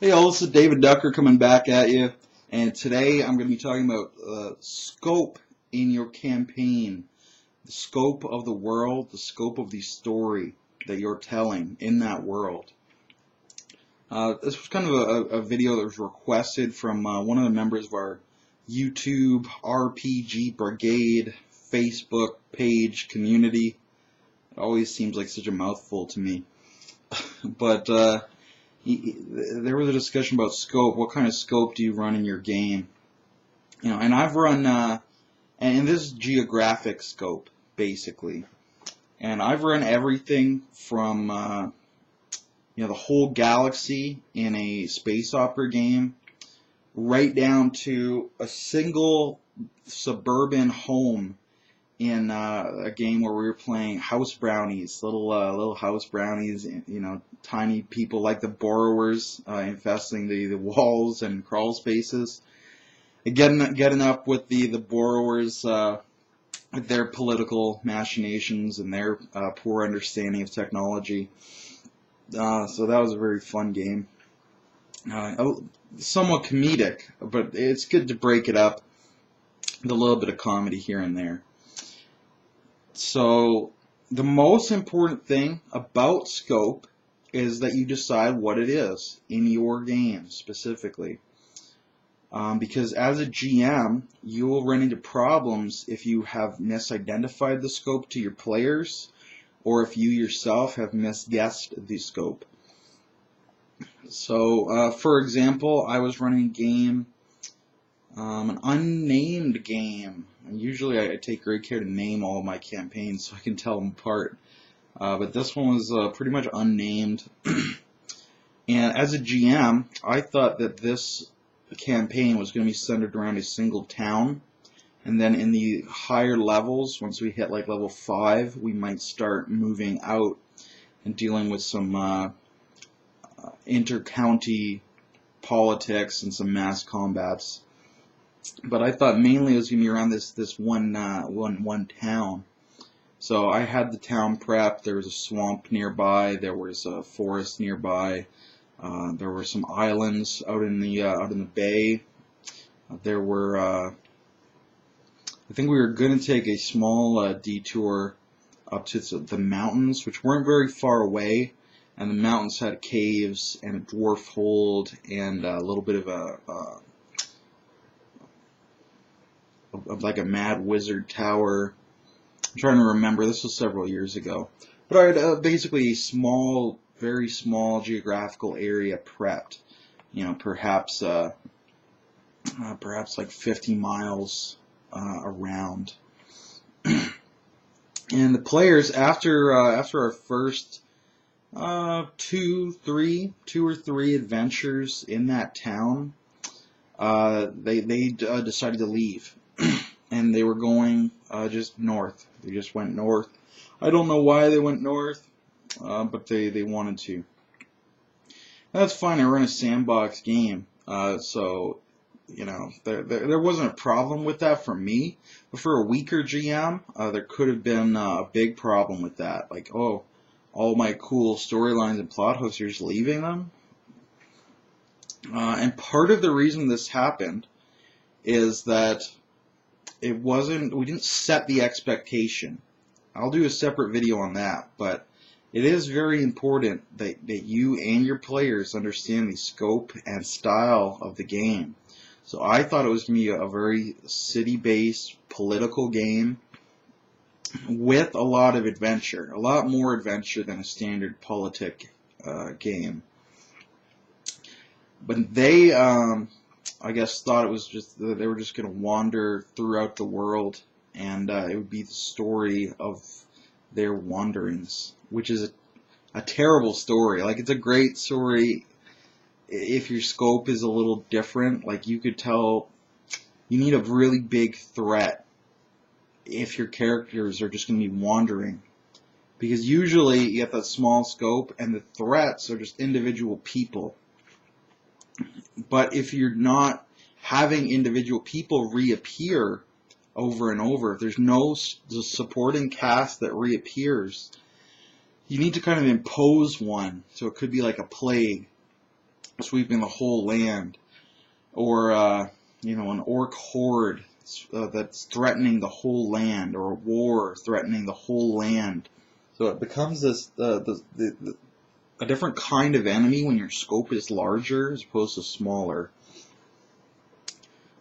Hey, all, this is David Ducker coming back at you, and today I'm going to be talking about scope in your campaign, the scope of the world, the scope of the story that you're telling in that world. This was kind of a video that was requested from one of the members of our YouTube RPG Brigade Facebook page community. It always seems like such a mouthful to me, but there was a discussion about scope. What kind of scope do you run in your game? And I've run, and this is geographic scope, basically. And I've run everything from, the whole galaxy in a space opera game, right down to a single suburban home in a game where we were playing house brownies, little house brownies, tiny people like the borrowers infesting the walls and crawl spaces. Getting up with the borrowers with their political machinations and their poor understanding of technology. So that was a very fun game. Somewhat comedic, but it's good to break it up with a little bit of comedy here and there. So the most important thing about scope is that you decide what it is in your game specifically. Because as a GM, you will run into problems if you have misidentified the scope to your players, or if you yourself have misguessed the scope. So, for example, I was running a game, an unnamed game. And usually I take great care to name all of my campaigns so I can tell them apart. But this one was pretty much unnamed. And as a GM, I thought that this campaign was going to be centered around a single town. And then in the higher levels, once we hit like level 5, we might start moving out and dealing with some inter-county politics and some mass combats. But I thought mainly it was going to be around this one town. So I had the town prepped. There was a swamp nearby. There was a forest nearby. There were some islands out in the bay. There were. I think we were going to take a small detour up to the mountains, which weren't very far away. And the mountains had caves and a dwarf hold and a little bit of like a mad wizard tower. I'm trying to remember. This was several years ago. But I had basically a small, very small geographical area prepped. Perhaps like 50 miles around. And the players, after our first two or three adventures in that town, they decided to leave. And they were going just north. They just went north. I don't know why they went north, but they wanted to. That's fine. I run a sandbox game, so there wasn't a problem with that for me. But for a weaker GM, there could have been a big problem with that. Like, oh, all my cool storylines and plot hooks, you're just leaving them. And part of the reason this happened is that we didn't set the expectation. I'll do a separate video on that, but it is very important that you and your players understand the scope and style of the game. So I thought it was going to be a very city-based political game with a lot of adventure, a lot more adventure than a standard politic game. But they I guess thought it was just they were just going to wander throughout the world, and it would be the story of their wanderings, which is a terrible story. Like, it's a great story if your scope is a little different. Like, you could tell you need a really big threat if your characters are just going to be wandering, because usually you get that small scope and the threats are just individual people. But if you're not having individual people reappear over and over, if there's no supporting cast that reappears, you need to kind of impose one. So it could be like a plague. sweeping the whole land, or an orc horde that's threatening the whole land, or a war threatening the whole land. So it becomes this a different kind of enemy when your scope is larger as opposed to smaller.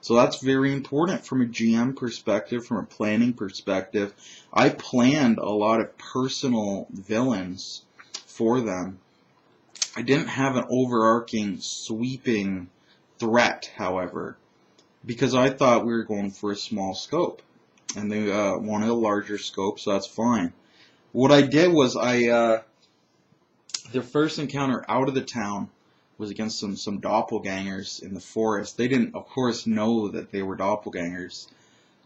So that's very important from a GM perspective, from a planning perspective. I planned a lot of personal villains for them. I didn't have an overarching, sweeping threat, however, because I thought we were going for a small scope, and they wanted a larger scope, so that's fine. What I did was their first encounter out of the town was against some doppelgangers in the forest. They didn't, of course, know that they were doppelgangers,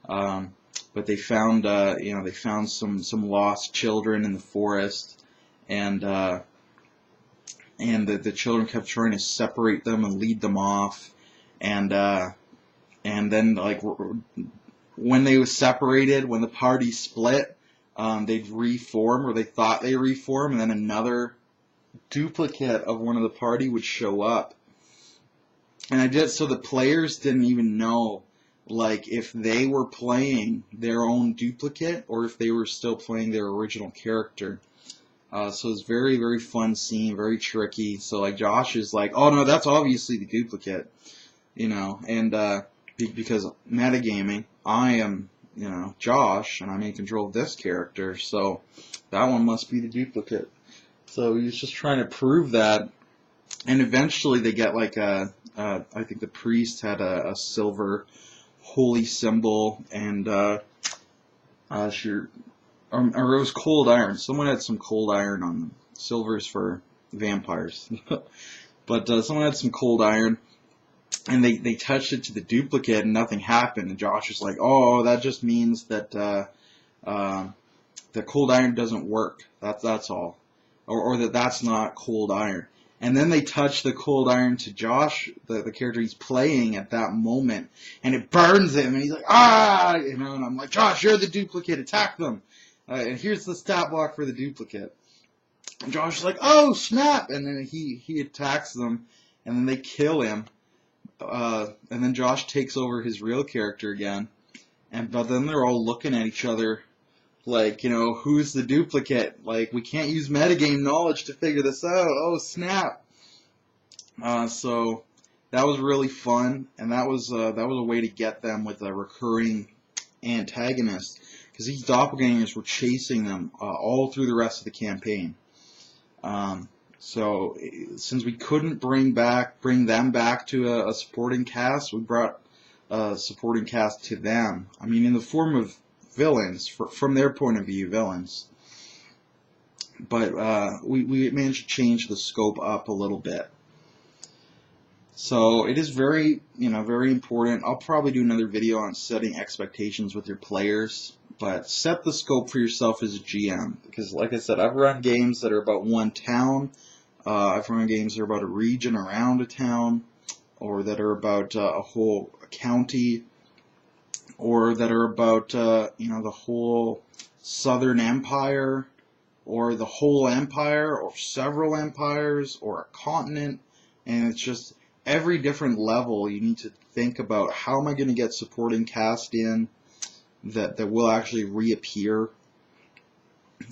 but they found some lost children in the forest, and the children kept trying to separate them and lead them off, and then, like, when they were separated, when the party split, they'd reform, or they thought they reform, and then another duplicate of one of the party would show up. And I did so the players didn't even know, like, if they were playing their own duplicate or if they were still playing their original character. So it's very, very fun scene, very tricky. So, like, Josh is like, oh no, that's obviously the duplicate, and because metagaming, I am, Josh, and I'm in control of this character, so that one must be the duplicate. So he's just trying to prove that, and eventually they get like I think the priest had a silver holy symbol, and or it was cold iron. Someone had some cold iron on them. Silver's for vampires, but someone had some cold iron, and they touched it to the duplicate, and nothing happened. And Josh was like, "Oh, that just means that the cold iron doesn't work. That's all." Or that's not cold iron. And then they touch the cold iron to Josh, the character he's playing at that moment, and it burns him, and he's like, ah! And I'm like, Josh, you're the duplicate, attack them. And here's the stat block for the duplicate. And Josh is like, oh, snap! And then he attacks them, and then they kill him. And then Josh takes over his real character again. But then they're all looking at each other like, who's the duplicate? Like, we can't use metagame knowledge to figure this out. Oh, snap. So that was really fun, and that was a way to get them with a recurring antagonist, because these doppelgangers were chasing them all through the rest of the campaign. So since we couldn't bring them back to a supporting cast, we brought a supporting cast to them. I mean, in the form of villains, from their point of view, villains. But we managed to change the scope up a little bit. So it is very, very important. I'll probably do another video on setting expectations with your players, but set the scope for yourself as a GM. Because, like I said, I've run games that are about one town. I've run games that are about a region around a town, or that are about a whole county, or that are about, the whole Southern Empire, or the whole empire, or several empires, or a continent. And it's just every different level you need to think about, how am I going to get supporting cast in that will actually reappear,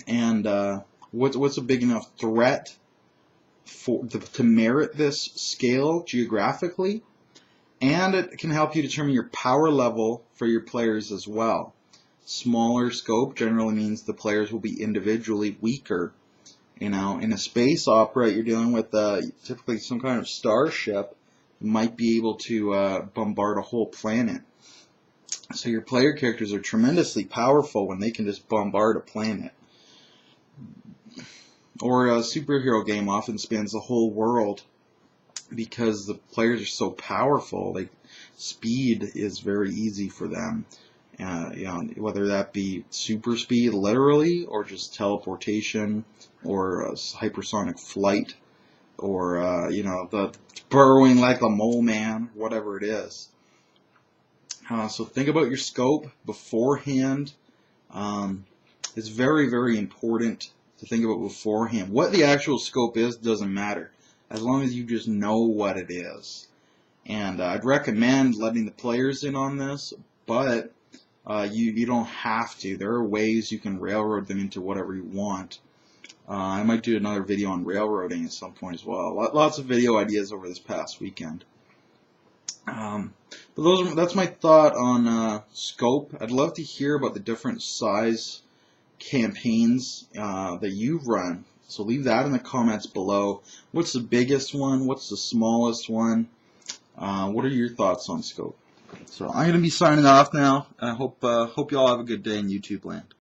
and what's a big enough threat to merit this scale geographically. And it can help you determine your power level for your players as well. Smaller scope generally means the players will be individually weaker. In a space opera, you're dealing with typically some kind of starship. You might be able to bombard a whole planet. So your player characters are tremendously powerful when they can just bombard a planet. Or a superhero game often spans the whole world, because the players are so powerful. Like, speed is very easy for them. Whether that be super speed, literally, or just teleportation, or hypersonic flight, or the burrowing like the mole man, whatever it is. So think about your scope beforehand. It's very, very important to think about beforehand. What the actual scope is doesn't matter. as long as you just know what it is. And I'd recommend letting the players in on this, but you don't have to. There are ways you can railroad them into whatever you want. I might do another video on railroading at some point as well. Lots of video ideas over this past weekend. But that's my thought on scope. I'd love to hear about the different size campaigns that you've run. So leave that in the comments below. What's the biggest one? What's the smallest one? What are your thoughts on scope? So I'm going to be signing off now. I hope y'all have a good day in YouTube land.